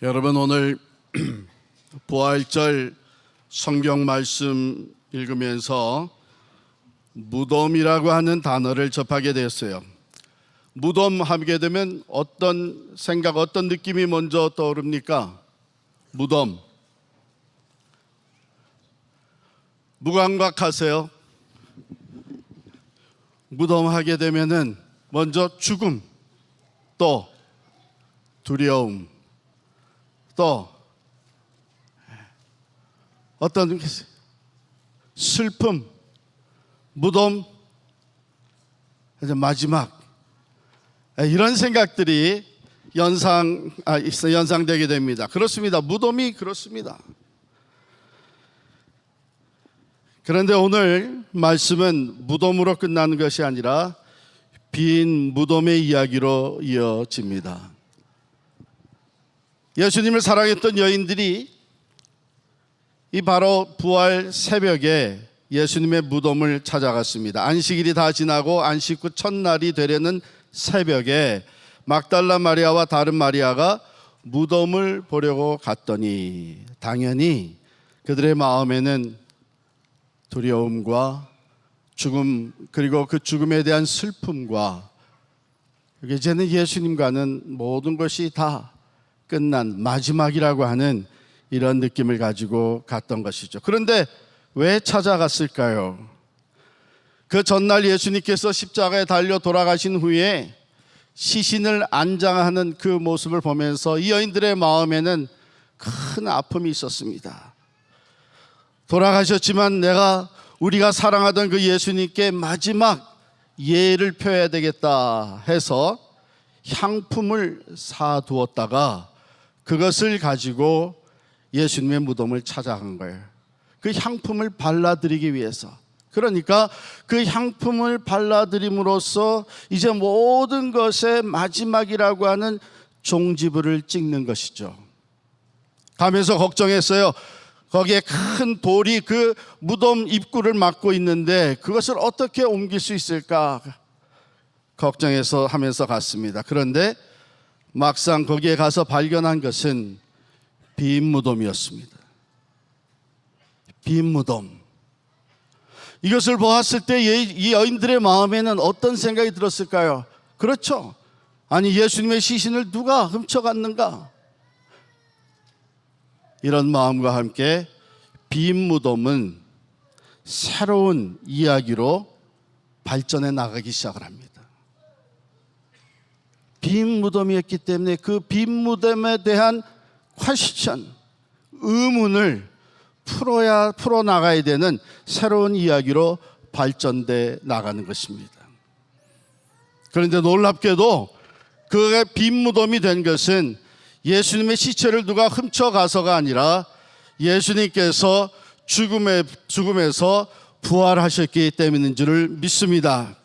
여러분, 오늘 부활절 성경 말씀 읽으면서 무덤이라고 하는 단어를 접하게 되었어요. 무덤 하게 되면 어떤 생각, 어떤 느낌이 먼저 떠오릅니까? 무덤. 무감각하세요? 무덤 하게 되면은 먼저 죽음, 또 두려움, 또 어떤 슬픔, 무덤, 이제 마지막, 이런 생각들이 연상되게 됩니다. 그렇습니다. 무덤이 그렇습니다. 그런데 오늘 말씀은 무덤으로 끝나는 것이 아니라 빈 무덤의 이야기로 이어집니다. 예수님을 사랑했던 여인들이 이 바로 부활 새벽에 예수님의 무덤을 찾아갔습니다. 안식일이 다 지나고 안식 후 첫날이 되려는 새벽에 막달라 마리아와 다른 마리아가 무덤을 보려고 갔더니 당연히 그들의 마음에는 두려움과 죽음, 그리고 그 죽음에 대한 슬픔과 이제는 예수님과는 모든 것이 다 끝난 마지막이라고 하는 이런 느낌을 가지고 갔던 것이죠. 그런데 왜 찾아갔을까요? 그 전날 예수님께서 십자가에 달려 돌아가신 후에 시신을 안장하는 그 모습을 보면서 이 여인들의 마음에는 큰 아픔이 있었습니다. 돌아가셨지만 우리가 사랑하던 그 예수님께 마지막 예를 표해야 되겠다 해서 향품을 사두었다가 그것을 가지고 예수님의 무덤을 찾아간 거예요. 그 향품을 발라드리기 위해서. 그러니까 그 향품을 발라드림으로써 이제 모든 것의 마지막이라고 하는 종지부를 찍는 것이죠. 가면서 걱정했어요. 거기에 큰 돌이 그 무덤 입구를 막고 있는데 그것을 어떻게 옮길 수 있을까 걱정해서 하면서 갔습니다. 그런데 막상 거기에 가서 발견한 것은 빈 무덤이었습니다. 빈 무덤. 이것을 보았을 때 이 여인들의 마음에는 어떤 생각이 들었을까요? 그렇죠. 아니, 예수님의 시신을 누가 훔쳐갔는가? 이런 마음과 함께 빈 무덤은 새로운 이야기로 발전해 나가기 시작을 합니다. 빈 무덤이었기 때문에 그 빈 무덤에 대한 퀘스천, 의문을 풀어나가야 되는 새로운 이야기로 발전돼 나가는 것입니다. 그런데 놀랍게도 그 빈 무덤이 된 것은 예수님의 시체를 누가 훔쳐가서가 아니라 예수님께서 죽음에서 부활하셨기 때문인 줄을 믿습니다.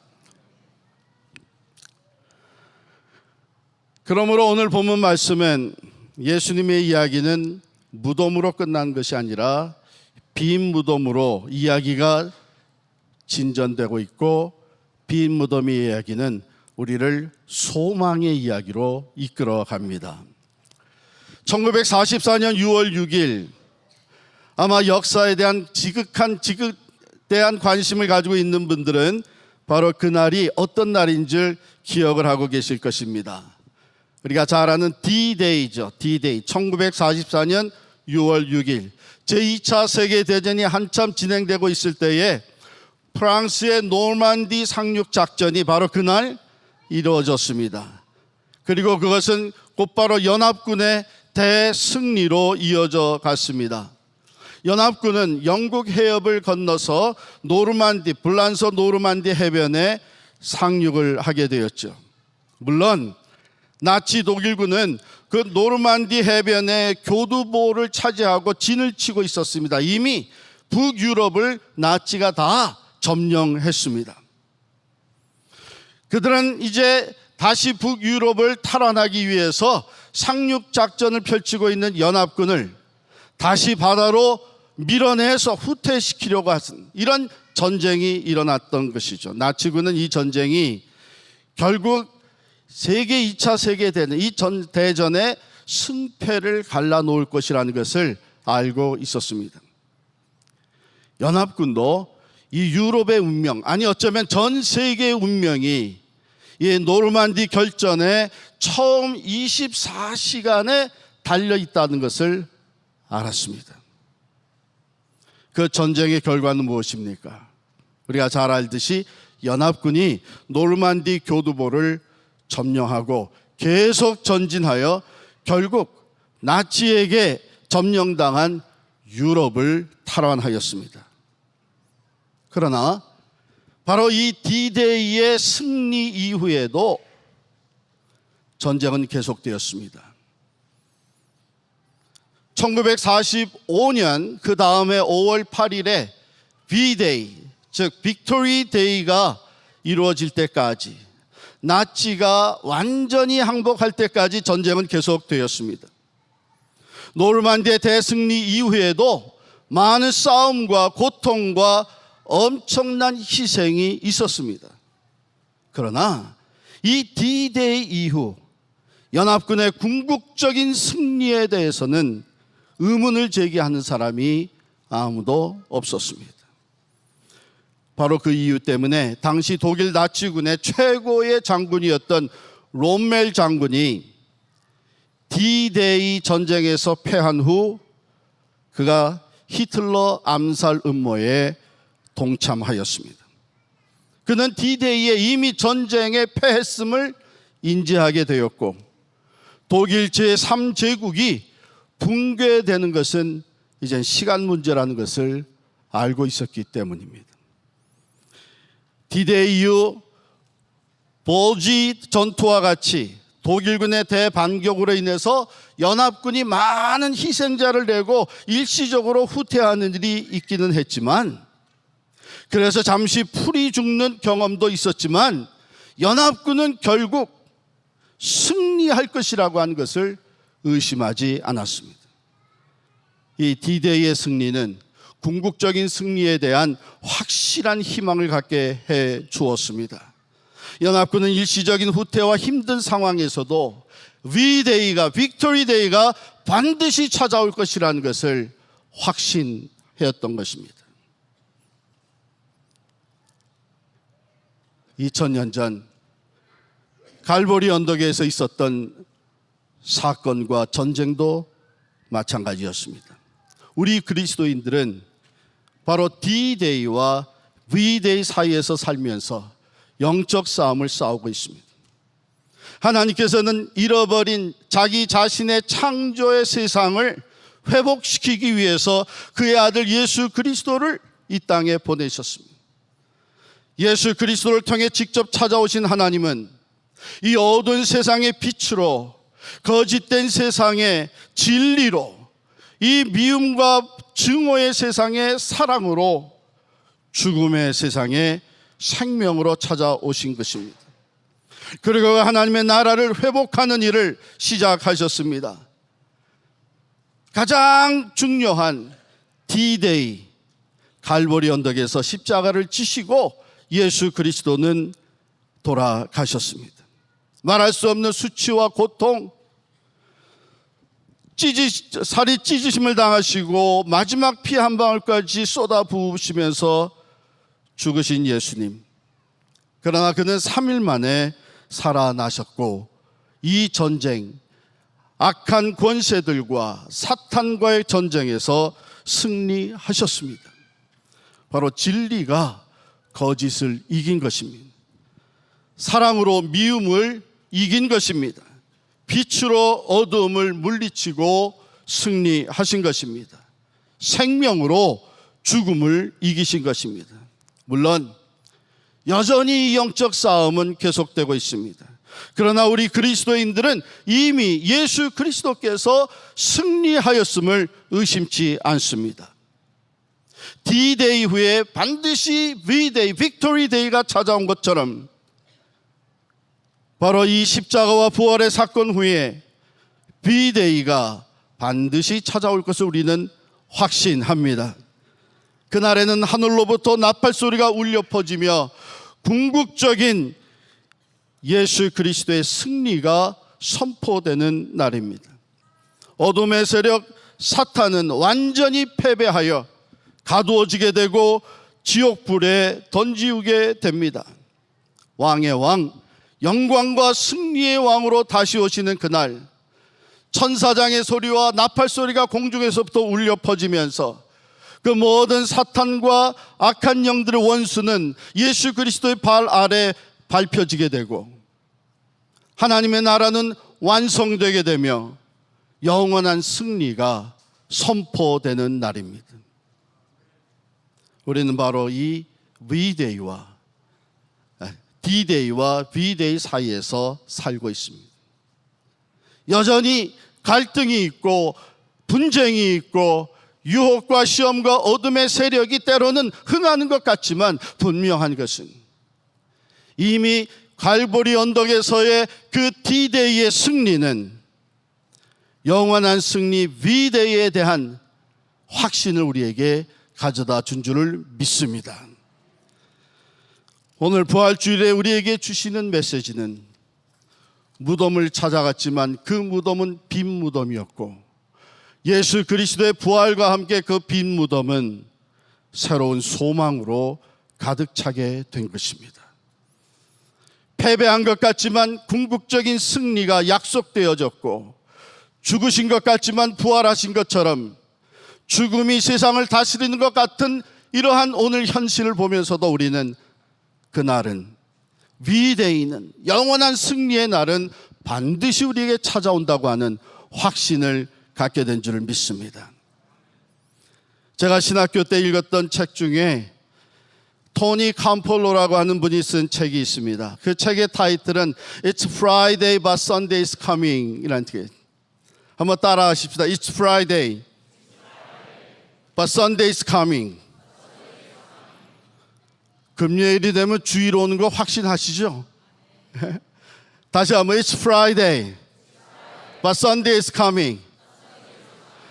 그러므로 오늘 본문 말씀은 예수님의 이야기는 무덤으로 끝난 것이 아니라 빈 무덤으로 이야기가 진전되고 있고, 빈 무덤의 이야기는 우리를 소망의 이야기로 이끌어 갑니다. 1944년 6월 6일, 아마 역사에 대한 지극대한 관심을 가지고 있는 분들은 바로 그날이 어떤 날인 줄 기억을 하고 계실 것입니다. 우리가 잘 아는 D-Day죠. D-Day. 1944년 6월 6일. 제2차 세계대전이 한참 진행되고 있을 때에 프랑스의 노르만디 상륙작전이 바로 그날 이루어졌습니다. 그리고 그것은 곧바로 연합군의 대승리로 이어져 갔습니다. 연합군은 영국 해협을 건너서 불란서 노르만디 해변에 상륙을 하게 되었죠. 물론 나치 독일군은 그 노르만디 해변의 교두보를 차지하고 진을 치고 있었습니다. 이미 북유럽을 나치가 다 점령했습니다. 그들은 이제 다시 북유럽을 탈환하기 위해서 상륙작전을 펼치고 있는 연합군을 다시 바다로 밀어내서 후퇴시키려고 하는 이런 전쟁이 일어났던 것이죠. 나치군은 이 전쟁이 결국 세계 2차 세계대전, 이 대전의 승패를 갈라놓을 것이라는 것을 알고 있었습니다. 연합군도 이 유럽의 운명, 아니 어쩌면 전 세계의 운명이 이 노르만디 결전에 처음 24시간에 달려있다는 것을 알았습니다. 그 전쟁의 결과는 무엇입니까? 우리가 잘 알듯이 연합군이 노르만디 교두보를 점령하고 계속 전진하여 결국 나치에게 점령당한 유럽을 탈환하였습니다. 그러나 바로 이 D-Day의 승리 이후에도 전쟁은 계속되었습니다. 1945년 그 다음에 5월 8일에 V-Day, 즉 빅토리 데이가 이루어질 때까지, 나치가 완전히 항복할 때까지 전쟁은 계속되었습니다. 노르만디의 대승리 이후에도 많은 싸움과 고통과 엄청난 희생이 있었습니다. 그러나 이 D-Day 이후 연합군의 궁극적인 승리에 대해서는 의문을 제기하는 사람이 아무도 없었습니다. 바로 그 이유 때문에 당시 독일 나치군의 최고의 장군이었던 롬멜 장군이 D-Day 전쟁에서 패한 후 그가 히틀러 암살 음모에 동참하였습니다. 그는 D-Day에 이미 전쟁에 패했음을 인지하게 되었고 독일 제3제국이 붕괴되는 것은 이젠 시간 문제라는 것을 알고 있었기 때문입니다. D-Day 이후 볼지 전투와 같이 독일군의 대반격으로 인해서 연합군이 많은 희생자를 내고 일시적으로 후퇴하는 일이 있기는 했지만, 그래서 잠시 풀이 죽는 경험도 있었지만 연합군은 결국 승리할 것이라고 하는 것을 의심하지 않았습니다. 이 D-Day의 승리는 궁극적인 승리에 대한 확실한 희망을 갖게 해 주었습니다. 연합군은 일시적인 후퇴와 힘든 상황에서도 V-Day가, 빅토리 데이가 반드시 찾아올 것이라는 것을 확신하였던 것입니다. 2000년 전 갈보리 언덕에서 있었던 사건과 전쟁도 마찬가지였습니다. 우리 그리스도인들은 바로 D-Day와 V-Day 사이에서 살면서 영적 싸움을 싸우고 있습니다. 하나님께서는 잃어버린 자기 자신의 창조의 세상을 회복시키기 위해서 그의 아들 예수 그리스도를 이 땅에 보내셨습니다. 예수 그리스도를 통해 직접 찾아오신 하나님은 이 어두운 세상의 빛으로, 거짓된 세상의 진리로, 이 미움과 증오의 세상의 사랑으로, 죽음의 세상에 생명으로 찾아오신 것입니다. 그리고 하나님의 나라를 회복하는 일을 시작하셨습니다. 가장 중요한 D-Day, 갈보리 언덕에서 십자가를 지시고 예수 그리스도는 돌아가셨습니다. 말할 수 없는 수치와 고통, 살이 찢으심을 당하시고 마지막 피 한 방울까지 쏟아 부으시면서 죽으신 예수님. 그러나 그는 3일 만에 살아나셨고 이 전쟁, 악한 권세들과 사탄과의 전쟁에서 승리하셨습니다. 바로 진리가 거짓을 이긴 것입니다. 사랑으로 미움을 이긴 것입니다. 빛으로 어두움을 물리치고 승리하신 것입니다. 생명으로 죽음을 이기신 것입니다. 물론 여전히 영적 싸움은 계속되고 있습니다. 그러나 우리 그리스도인들은 이미 예수 그리스도께서 승리하였음을 의심치 않습니다. D-Day 후에 반드시 V-Day, 빅토리 데이가 찾아온 것처럼 바로 이 십자가와 부활의 사건 후에 V-Day가 반드시 찾아올 것을 우리는 확신합니다. 그날에는 하늘로부터 나팔 소리가 울려 퍼지며 궁극적인 예수 그리스도의 승리가 선포되는 날입니다. 어둠의 세력 사탄은 완전히 패배하여 가두어지게 되고 지옥불에 던지우게 됩니다. 왕의 왕, 영광과 승리의 왕으로 다시 오시는 그날, 천사장의 소리와 나팔 소리가 공중에서부터 울려 퍼지면서 그 모든 사탄과 악한 영들의 원수는 예수 그리스도의 발 아래 밟혀지게 되고 하나님의 나라는 완성되게 되며 영원한 승리가 선포되는 날입니다. 우리는 바로 이 V-Day와 D-Day와 V-Day 사이에서 살고 있습니다. 여전히 갈등이 있고 분쟁이 있고 유혹과 시험과 어둠의 세력이 때로는 흥하는 것 같지만 분명한 것은 이미 갈보리 언덕에서의 그 D-Day의 승리는 영원한 승리 V-Day에 대한 확신을 우리에게 가져다 준 줄을 믿습니다. 오늘 부활주일에 우리에게 주시는 메시지는 무덤을 찾아갔지만 그 무덤은 빈 무덤이었고 예수 그리스도의 부활과 함께 그 빈 무덤은 새로운 소망으로 가득 차게 된 것입니다. 패배한 것 같지만 궁극적인 승리가 약속되어졌고 죽으신 것 같지만 부활하신 것처럼 죽음이 세상을 다스리는 것 같은 이러한 오늘 현실을 보면서도 우리는 그날은 V-Day는 영원한 승리의 날은 반드시 우리에게 찾아온다고 하는 확신을 갖게 된 줄을 믿습니다. 제가 신학교 때 읽었던 책 중에 토니 캄폴로라고 하는 분이 쓴 책이 있습니다. 그 책의 타이틀은 It's Friday but Sunday's Coming 이라는 책. 한번 따라 하십시다. It's Friday but Sunday's coming. 금요일이 되면 주일 오는 거 확신하시죠? 다시 한번 It's Friday but Sunday is coming.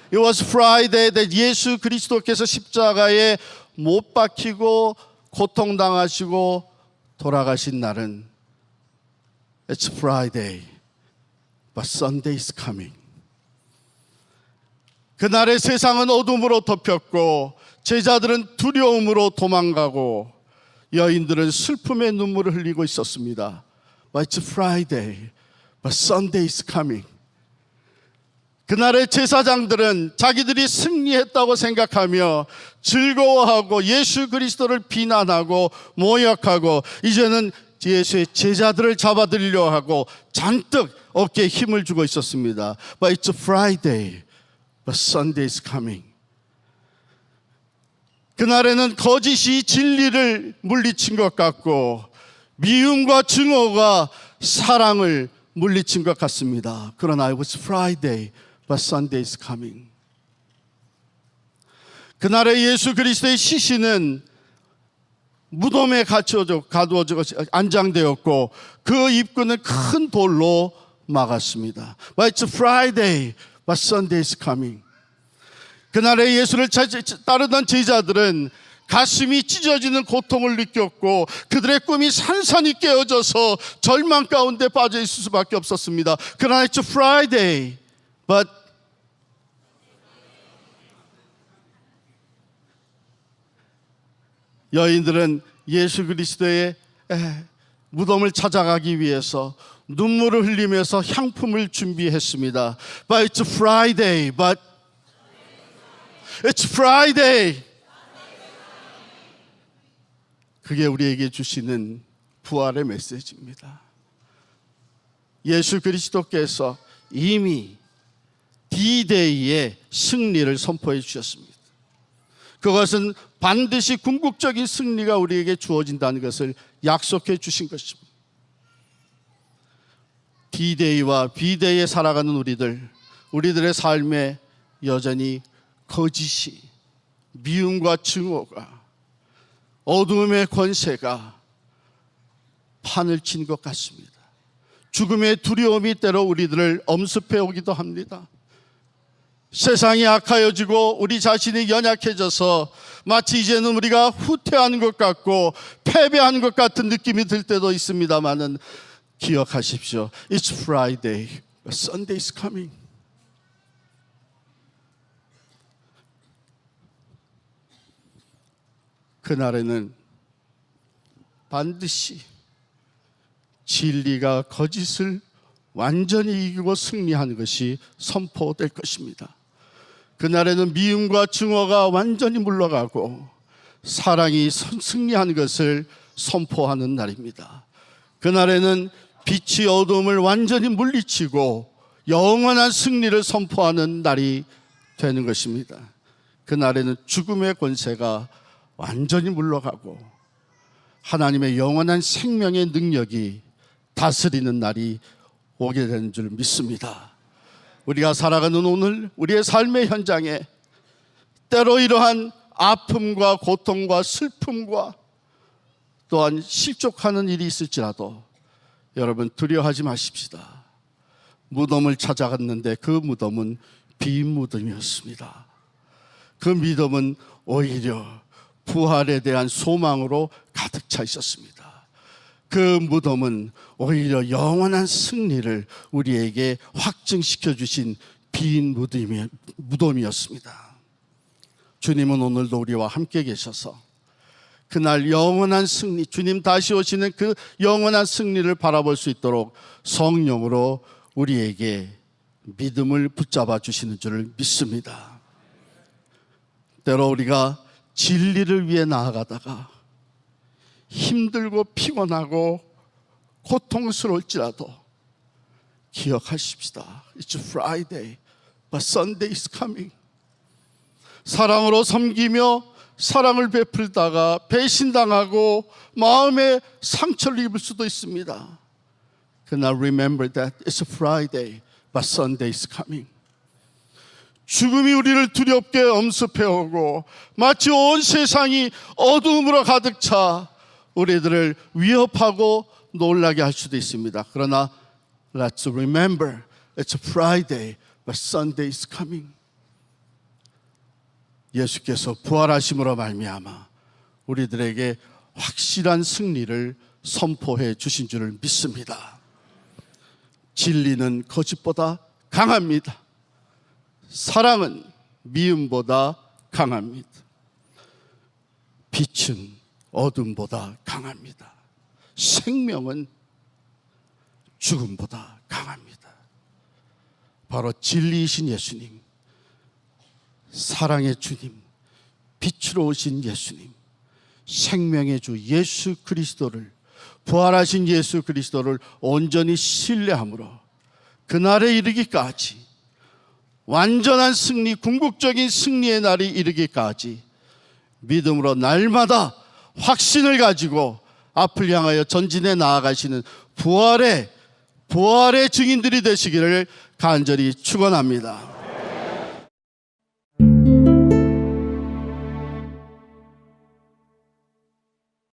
It was Friday that 예수 그리스도께서 십자가에 못 박히고 고통당하시고 돌아가신 날은 It's Friday but Sunday is coming. 그날의 세상은 어둠으로 덮였고 제자들은 두려움으로 도망가고 여인들은 슬픔의 눈물을 흘리고 있었습니다. But it's Friday, but Sunday is coming. 그날의 제사장들은 자기들이 승리했다고 생각하며 즐거워하고 예수 그리스도를 비난하고 모욕하고 이제는 예수의 제자들을 잡아들이려 하고 잔뜩 어깨에 힘을 주고 있었습니다. But it's Friday, but Sunday is coming. 그날에는 거짓이 진리를 물리친 것 같고 미움과 증오가 사랑을 물리친 것 같습니다. 그러나 it was Friday, but Sunday is coming. 그날의 예수 그리스도의 시신은 무덤에 가두어져 안장되었고 그 입구는 큰 돌로 막았습니다. But it's Friday, but Sunday is coming. 그날의 예수를 따르던 제자들은 가슴이 찢어지는 고통을 느꼈고 그들의 꿈이 산산이 깨어져서 절망 가운데 빠져 있을 수밖에 없었습니다. 그러나 it's Friday, but 여인들은 예수 그리스도의 무덤을 찾아가기 위해서 눈물을 흘리면서 향품을 준비했습니다. But it's Friday, but it's Friday. 그게 우리에게 주시는 부활의 메시지입니다. 예수 그리스도께서 이미 D-Day의 승리를 선포해 주셨습니다. 그것은 반드시 궁극적인 승리가 우리에게 주어진다는 것을 약속해 주신 것입니다. D-Day와 V-Day에 살아가는 우리들의 삶에 여전히 거짓이, 미움과 증오가, 어둠의 권세가 판을 친 것 같습니다. 죽음의 두려움이 때로 우리들을 엄습해 오기도 합니다. 세상이 악하여지고 우리 자신이 연약해져서 마치 이제는 우리가 후퇴하는 것 같고 패배하는 것 같은 느낌이 들 때도 있습니다만은 기억하십시오. It's Friday, but Sunday is coming. 그날에는 반드시 진리가 거짓을 완전히 이기고 승리하는 것이 선포될 것입니다. 그날에는 미움과 증오가 완전히 물러가고 사랑이 승리하는 것을 선포하는 날입니다. 그날에는 빛이 어둠을 완전히 물리치고 영원한 승리를 선포하는 날이 되는 것입니다. 그날에는 죽음의 권세가 완전히 물러가고 하나님의 영원한 생명의 능력이 다스리는 날이 오게 되는 줄 믿습니다. 우리가 살아가는 오늘 우리의 삶의 현장에 때로 이러한 아픔과 고통과 슬픔과 또한 실족하는 일이 있을지라도 여러분 두려워하지 마십시다. 무덤을 찾아갔는데 그 무덤은 빈 무덤이었습니다. 그 믿음은 오히려 부활에 대한 소망으로 가득 차 있었습니다. 그 무덤은 오히려 영원한 승리를 우리에게 확증시켜 주신 빈 무덤이었습니다. 주님은 오늘도 우리와 함께 계셔서 그날 영원한 승리, 주님 다시 오시는 그 영원한 승리를 바라볼 수 있도록 성령으로 우리에게 믿음을 붙잡아 주시는 줄을 믿습니다. 때로 우리가 진리를 위해 나아가다가 힘들고 피곤하고 고통스러울지라도 기억하십시다. It's Friday, but Sunday is coming. 사랑으로 섬기며 사랑을 베풀다가 배신당하고 마음에 상처를 입을 수도 있습니다. 그러나 remember that it's Friday, but Sunday is coming. 죽음이 우리를 두렵게 엄습해오고 마치 온 세상이 어두움으로 가득 차 우리들을 위협하고 놀라게 할 수도 있습니다. 그러나 let's remember it's Friday, but Sunday is coming. 예수께서 부활하심으로 말미암아 우리들에게 확실한 승리를 선포해 주신 줄을 믿습니다. 진리는 거짓보다 강합니다. 사랑은 미움보다 강합니다. 빛은 어둠보다 강합니다. 생명은 죽음보다 강합니다. 바로 진리이신 예수님, 사랑의 주님, 빛으로 오신 예수님, 생명의 주 예수 그리스도를, 부활하신 예수 그리스도를 온전히 신뢰함으로 그날에 이르기까지 완전한 승리, 궁극적인 승리의 날이 이르기까지 믿음으로 날마다 확신을 가지고 앞을 향하여 전진해 나아가시는 부활의 증인들이 되시기를 간절히 축원합니다.